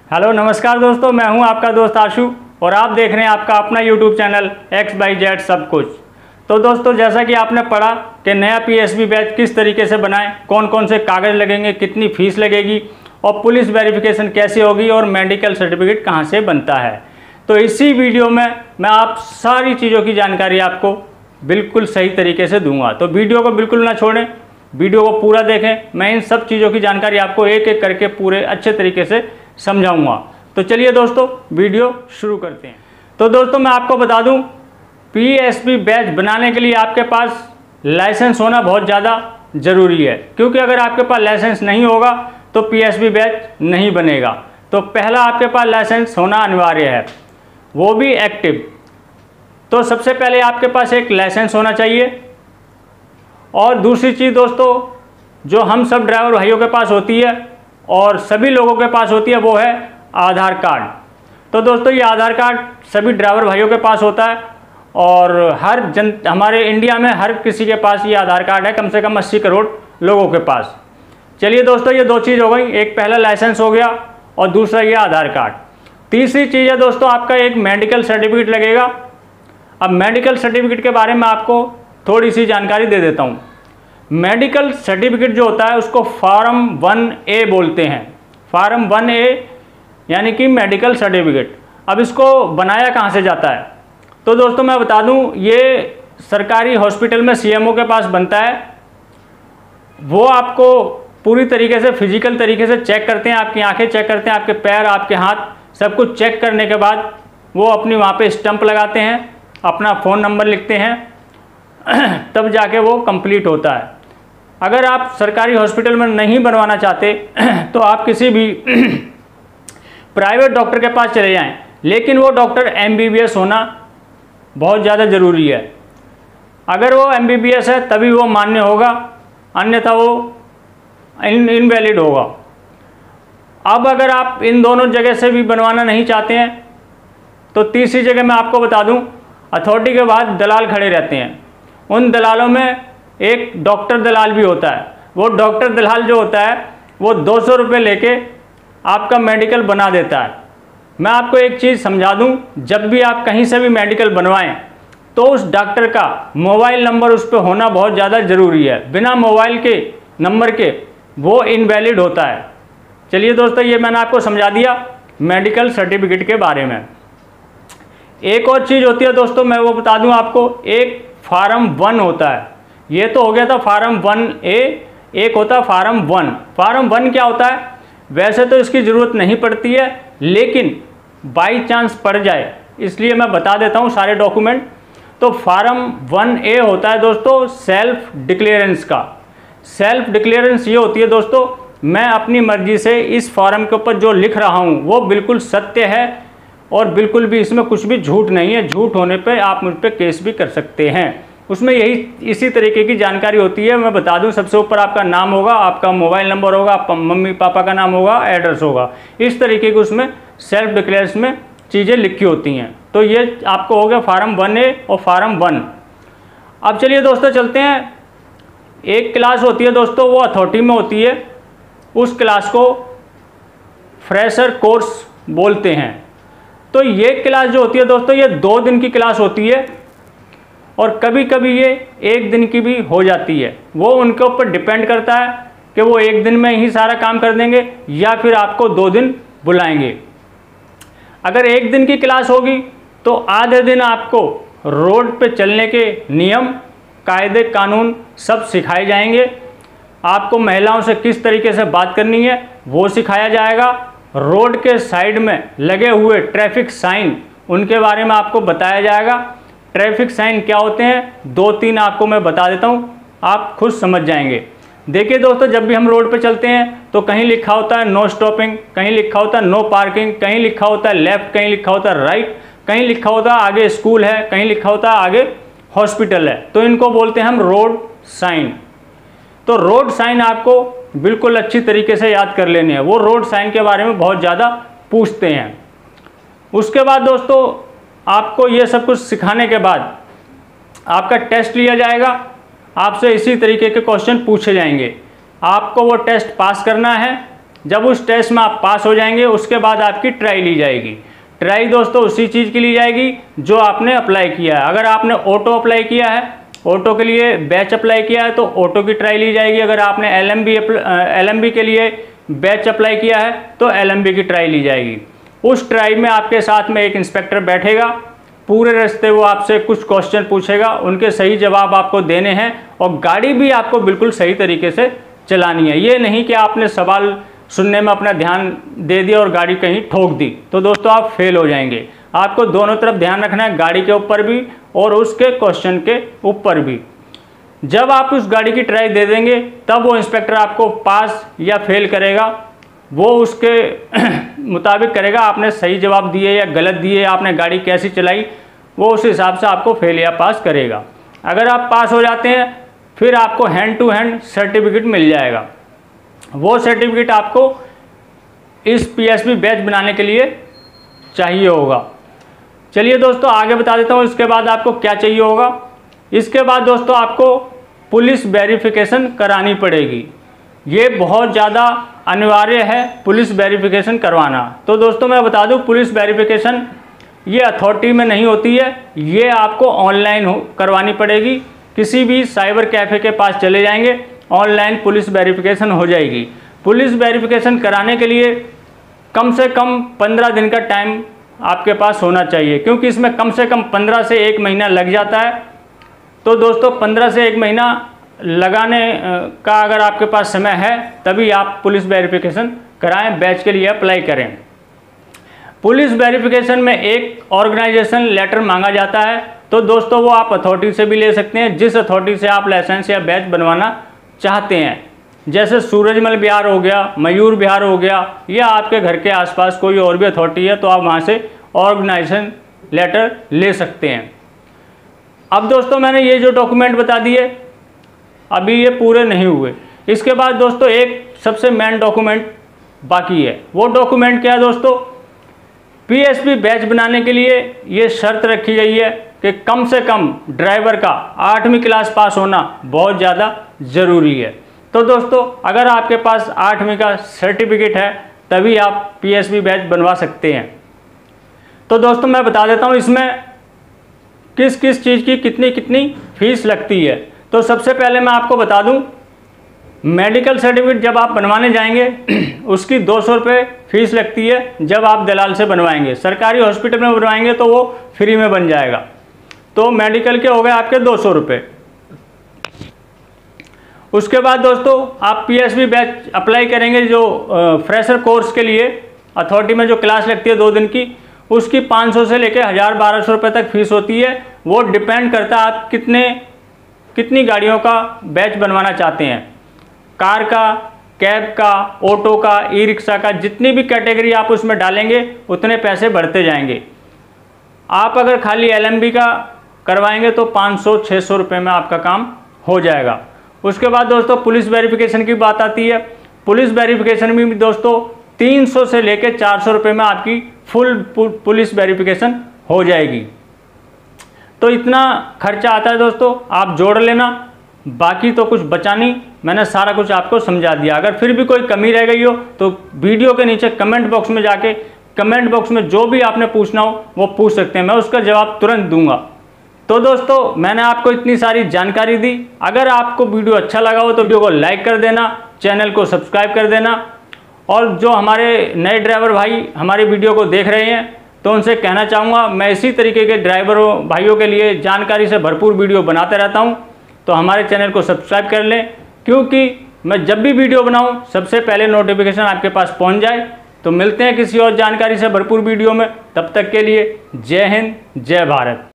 Hello नमस्कार दोस्तों, मैं हूं आपका दोस्त आशु और आप देख रहे हैं आपका अपना यूट्यूब चैनल XYZ सब कुछ। तो दोस्तों, जैसा कि आपने पढ़ा कि नया PSB बैच किस तरीके से बनाएं, कौन कौन से कागज़ लगेंगे, कितनी फ़ीस लगेगी और पुलिस वेरिफिकेशन कैसे होगी और मेडिकल सर्टिफिकेट कहाँ से बनता है। तो इसी वीडियो में मैं आप सारी चीज़ों की जानकारी आपको बिल्कुल सही तरीके से दूंगा। तो वीडियो को बिल्कुल ना छोड़ें, वीडियो को पूरा देखें। मैं इन सब चीज़ों की जानकारी आपको एक एक करके पूरे अच्छे तरीके से समझाऊंगा। तो चलिए दोस्तों, वीडियो शुरू करते हैं। तो दोस्तों, मैं आपको बता दूं, PSB बैच बनाने के लिए आपके पास लाइसेंस होना बहुत ज़्यादा ज़रूरी है, क्योंकि अगर आपके पास लाइसेंस नहीं होगा तो PSB बैच नहीं बनेगा। तो पहला आपके पास लाइसेंस होना अनिवार्य है, वो भी एक्टिव। तो सबसे पहले आपके पास एक लाइसेंस होना चाहिए। और दूसरी चीज़ दोस्तों, जो हम सब ड्राइवर भाइयों के पास होती है और सभी लोगों के पास होती है, वो है आधार कार्ड। तो दोस्तों, ये आधार कार्ड सभी ड्राइवर भाइयों के पास होता है और हमारे इंडिया में हर किसी के पास ये आधार कार्ड है, कम से कम 80 करोड़ लोगों के पास। चलिए दोस्तों, ये दो चीज़ हो गई, एक पहला लाइसेंस हो गया और दूसरा ये आधार कार्ड। तीसरी चीज़ है दोस्तों, आपका एक मेडिकल सर्टिफिकेट लगेगा। अब मेडिकल सर्टिफिकेट के बारे में आपको थोड़ी सी जानकारी दे देता हूँ। मेडिकल सर्टिफिकेट जो होता है उसको फॉर्म 1A बोलते हैं। फॉर्म 1A यानी कि मेडिकल सर्टिफिकेट। अब इसको बनाया कहाँ से जाता है? तो दोस्तों मैं बता दूँ, ये सरकारी हॉस्पिटल में CMO के पास बनता है। वो आपको पूरी तरीके से फिजिकल तरीके से चेक करते हैं, आपकी आंखें चेक करते हैं, आपके पैर, आपके हाथ, सब कुछ चेक करने के बाद वो अपनी वहाँ पे स्टंप लगाते हैं, अपना फ़ोन नंबर लिखते हैं, तब जाके वो कंप्लीट होता है। अगर आप सरकारी हॉस्पिटल में नहीं बनवाना चाहते तो आप किसी भी प्राइवेट डॉक्टर के पास चले जाएं, लेकिन वो डॉक्टर MBBS होना बहुत ज़्यादा ज़रूरी है। अगर वो MBBS है तभी वो मान्य होगा, अन्यथा वो इनवैलिड होगा। अब अगर आप इन दोनों जगह से भी बनवाना नहीं चाहते हैं तो तीसरी जगह मैं आपको बता दूं, अथॉरिटी के बाद दलाल खड़े रहते हैं। उन दलालों में एक डॉक्टर दलाल भी होता है। वो डॉक्टर दलाल जो होता है वो 200 रुपये लेके आपका मेडिकल बना देता है। मैं आपको एक चीज़ समझा दूं, जब भी आप कहीं से भी मेडिकल बनवाएं तो उस डॉक्टर का मोबाइल नंबर उस पर होना बहुत ज़्यादा ज़रूरी है। बिना मोबाइल के नंबर के वो इनवैलिड होता है। चलिए दोस्तों, ये मैंने आपको समझा दिया मेडिकल सर्टिफिकेट के बारे में। एक और चीज़ होती है दोस्तों, मैं वो बता दूं आपको, एक फार्म 1 होता है। ये तो हो गया था फार्म 1A, एक होता है फार्म 1। फार्म 1 क्या होता है? वैसे तो इसकी ज़रूरत नहीं पड़ती है, लेकिन बाई चांस पड़ जाए इसलिए मैं बता देता हूँ सारे डॉक्यूमेंट। तो फार्म 1A होता है दोस्तों सेल्फ डिक्लेरेंस का। सेल्फ डिक्लेरेंस ये होती है दोस्तों, मैं अपनी मर्जी से इस फॉर्म के ऊपर जो लिख रहा हूँ वो बिल्कुल सत्य है और बिल्कुल भी इसमें कुछ भी झूठ नहीं है। झूठ होने पे आप मुझ पे केस भी कर सकते हैं। उसमें इसी तरीके की जानकारी होती है। मैं बता दूं, सबसे ऊपर आपका नाम होगा, आपका मोबाइल नंबर होगा, आपका मम्मी पापा का नाम होगा, एड्रेस होगा। इस तरीके की उसमें सेल्फ डिक्लेरेंस में चीज़ें लिखी होती हैं। तो ये आपको हो गया फार्म 1A और फार्म 1। अब चलिए दोस्तों चलते हैं। एक क्लास होती है दोस्तों, वो अथॉरिटी में होती है। उस क्लास को फ्रेशर कोर्स बोलते हैं। तो ये क्लास जो होती है दोस्तों, ये 2 दिन की क्लास होती है और कभी कभी ये 1 दिन की भी हो जाती है। वो उनके ऊपर डिपेंड करता है कि वो 1 दिन में ही सारा काम कर देंगे या फिर आपको 2 दिन बुलाएंगे। अगर 1 दिन की क्लास होगी तो आधे दिन आपको रोड पे चलने के नियम, कायदे, कानून सब सिखाए जाएंगे। आपको महिलाओं से किस तरीके से बात करनी है वो सिखाया जाएगा। रोड के साइड में लगे हुए ट्रैफिक साइन, उनके बारे में आपको बताया जाएगा। ट्रैफिक साइन क्या होते हैं 2-3 आपको मैं बता देता हूँ, आप खुद समझ जाएंगे। देखिए दोस्तों, जब भी हम रोड पे चलते हैं तो कहीं लिखा होता है नो स्टॉपिंग, कहीं लिखा होता है नो पार्किंग, कहीं लिखा होता है लेफ्ट, कहीं लिखा होता है राइट, कहीं लिखा होता है आगे स्कूल है, कहीं लिखा होता है आगे हॉस्पिटल है। तो इनको बोलते हैं हम रोड साइन। तो रोड साइन आपको बिल्कुल अच्छी तरीके से याद कर लेने हैं। वो रोड साइन के बारे में बहुत ज़्यादा पूछते हैं। उसके बाद दोस्तों, आपको ये सब कुछ सिखाने के बाद आपका टेस्ट लिया जाएगा। आपसे इसी तरीके के क्वेश्चन पूछे जाएंगे। आपको वो टेस्ट पास करना है जब उस टेस्ट में आप पास हो जाएंगे उसके बाद आपकी ट्राई ली जाएगी। ट्राई दोस्तों उसी चीज़ की ली जाएगी जो आपने अप्लाई किया है। अगर आपने ऑटो अप्लाई किया है, ऑटो के लिए बैच अप्लाई किया है तो ऑटो की ट्राई ली जाएगी। अगर आपने LMB के लिए बैच अप्लाई किया है तो LMB की ट्राई ली जाएगी। उस ट्राई में आपके साथ में एक इंस्पेक्टर बैठेगा, पूरे रास्ते वो आपसे कुछ क्वेश्चन पूछेगा, उनके सही जवाब आपको देने हैं और गाड़ी भी आपको बिल्कुल सही तरीके से चलानी है। ये नहीं कि आपने सवाल सुनने में अपना ध्यान दे दिया और गाड़ी कहीं ठोक दी तो दोस्तों आप फेल हो जाएंगे। आपको दोनों तरफ ध्यान रखना है, गाड़ी के ऊपर भी और उसके क्वेश्चन के ऊपर भी। जब आप उस गाड़ी की ट्राई दे देंगे तब वो इंस्पेक्टर आपको पास या फेल करेगा, वो उसके मुताबिक करेगा आपने सही जवाब दिए या गलत दिए, आपने गाड़ी कैसी चलाई, वो उस हिसाब से आपको फेल या पास करेगा। अगर आप पास हो जाते हैं फिर आपको हैंड टू हैंड सर्टिफिकेट मिल जाएगा। वो सर्टिफिकेट आपको इस PSB बैच बनाने के लिए चाहिए होगा। चलिए दोस्तों आगे बता देता हूँ इसके बाद आपको क्या चाहिए होगा। इसके बाद दोस्तों आपको पुलिस वेरिफिकेशन करानी पड़ेगी। ये बहुत ज़्यादा अनिवार्य है पुलिस वेरिफिकेशन करवाना। तो दोस्तों मैं बता दूं पुलिस वेरिफिकेशन ये अथॉरिटी में नहीं होती है, ये आपको ऑनलाइन करवानी पड़ेगी। किसी भी साइबर कैफ़े के पास चले जाएंगे, ऑनलाइन पुलिस वेरिफिकेशन हो जाएगी। पुलिस वेरिफिकेशन कराने के लिए कम से कम 15 दिन का टाइम आपके पास होना चाहिए, क्योंकि इसमें कम से कम 15 से 1 महीना लग जाता है। तो दोस्तों 15 से 1 महीना लगाने का अगर आपके पास समय है तभी आप पुलिस वेरिफिकेशन कराएं, बैच के लिए अप्लाई करें। पुलिस वेरिफिकेशन में एक ऑर्गेनाइजेशन लेटर मांगा जाता है, तो दोस्तों वो आप अथॉरिटी से भी ले सकते हैं, जिस अथॉरिटी से आप लाइसेंस या बैच बनवाना चाहते हैं। जैसे सूरजमल बिहार हो गया, मयूर बिहार हो गया, या आपके घर के आसपास कोई और भी अथॉरिटी है तो आप वहाँ से ऑर्गेनाइजेशन लेटर ले सकते हैं। अब दोस्तों मैंने ये जो डॉक्यूमेंट बता दिए अभी ये पूरे नहीं हुए। इसके बाद दोस्तों एक सबसे मेन डॉक्यूमेंट बाकी है। वो डॉक्यूमेंट क्या है दोस्तों? PSB बैच बनाने के लिए ये शर्त रखी गई है कि कम से कम ड्राइवर का 8वीं क्लास पास होना बहुत ज़्यादा ज़रूरी है। तो दोस्तों अगर आपके पास 8वीं का सर्टिफिकेट है तभी आप PSB बैच बनवा सकते हैं। तो दोस्तों मैं बता देता हूँ इसमें किस किस चीज़ की कितनी कितनी फीस लगती है। तो सबसे पहले मैं आपको बता दूं, मेडिकल सर्टिफिकेट जब आप बनवाने जाएंगे उसकी 200 रुपये फीस लगती है जब आप दलाल से बनवाएंगे। सरकारी हॉस्पिटल में बनवाएंगे तो वो फ्री में बन जाएगा। तो मेडिकल के हो गए आपके 200 रुपये। उसके बाद दोस्तों आप PSB बैच अप्लाई करेंगे जो फ्रेशर कोर्स के लिए अथॉरिटी में जो क्लास लगती है 2 दिन की, उसकी 500 से लेकर 1000-1200 रुपये तक फीस होती है। वो डिपेंड करता है आप कितनी गाड़ियों का बैच बनवाना चाहते हैं, कार का, कैब का, ऑटो का, ई-रिक्शा का, जितनी भी कैटेगरी आप उसमें डालेंगे उतने पैसे बढ़ते जाएंगे। आप अगर खाली LMB का करवाएंगे तो 500-600 रुपये में आपका काम हो जाएगा। उसके बाद दोस्तों पुलिस वेरिफिकेशन की बात आती है। पुलिस वेरिफिकेशन में भी दोस्तों 300 से लेकर 400 रुपये में आपकी फुल पुलिस वेरिफिकेशन हो जाएगी। तो इतना खर्चा आता है दोस्तों, आप जोड़ लेना, बाकी तो कुछ बचा नहीं, मैंने सारा कुछ आपको समझा दिया। अगर फिर भी कोई कमी रह गई हो तो वीडियो के नीचे कमेंट बॉक्स में जाके कमेंट बॉक्स में जो भी आपने पूछना हो वो पूछ सकते हैं, मैं उसका जवाब तुरंत दूंगा। तो दोस्तों मैंने आपको इतनी सारी जानकारी दी। अगर आपको वीडियो अच्छा लगा हो तो वीडियो को लाइक कर देना, चैनल को सब्सक्राइब कर देना, और जो हमारे नए ड्राइवर भाई हमारी वीडियो को देख रहे हैं तो उनसे कहना चाहूँगा मैं इसी तरीके के ड्राइवरों भाइयों के लिए जानकारी से भरपूर वीडियो बनाते रहता हूँ। तो हमारे चैनल को सब्सक्राइब कर लें, क्योंकि मैं जब भी वीडियो बनाऊँ सबसे पहले नोटिफिकेशन आपके पास पहुँच जाए। तो मिलते हैं किसी और जानकारी से भरपूर वीडियो में, तब तक के लिए जय हिंद, जय भारत।